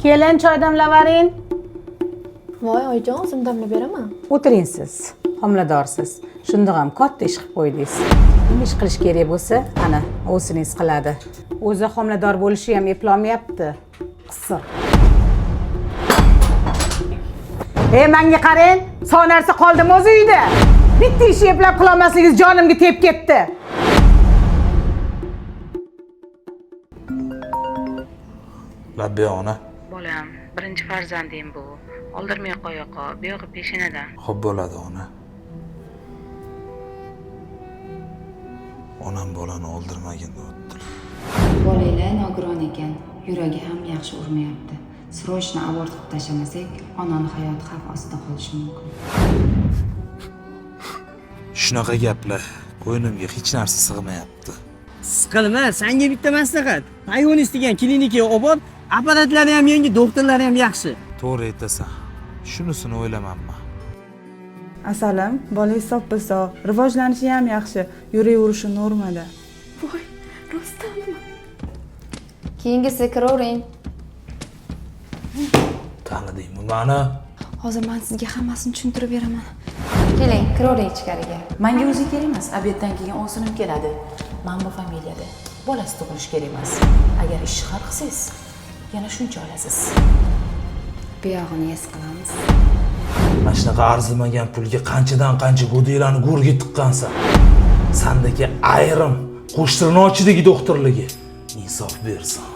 Kelin choy damlavaring. Voy oyijon, o'zim damlab beraman. O'tiring siz. Homiladorsiz. Shundoq ham katta ish qilib qo'ydingiz. Nima ish qilish kerak bo'lsa, ana, o'zingiz qiladi. O'zi homilador bo'lishi ham eplolmayapti. Qisiq. Menga qarang, son narsa qoldimi o'zi uyda? Bitta ish eplab qila olmasligingiz jonimga tegib ketdi. Labbiya ona. Bolam, birinchi farzandim bu. Oldirmay qo'yaqa, buyog'i peshinadan. Xo'p bo'ladi ona. Onam bolani oldirmagin debdilar. Bolalar nogiron ekan, yuragi ham yaxshi urmayapti. Srochno abort qilib tashlamasak, onani hayoti xavf ostida qolishi mumkin. Shunaqa gaplar. Ko'nglimga hech narsa sig'mayapti. Siqilma, senga bitta maslahat. Hayvonist degan klinikaga obod, apparatlari ham yangi, doktorlari ham yaxshi. To'g'ri aytasan. Shunisini o'ylamanman. Asalim, bola hisob-bilsoq, rivojlanishi ham yaxshi, yuraverishi normada. Voy, rostdanmi? Keyingisi kiravering. Tanidingmi mani? Hozir men sizga hammasini tushuntirib beraman. Keling, kiravering ichkariga. Menga o'zi kerak emas, obeddan keyin o'zinim keladi. Men bu familiyada bolasi tug'ilishi kerak emas. Agar ishni hal qilsangiz, yana shuncha olasiz. Buyog'ini es qilamiz. Mana shunaqa arzimagan pulga qanchadan qancha go'daklarni go'rga tiqqansan. Sandagi ayrim qo'shtirnochidagi doktorligi insof bersin.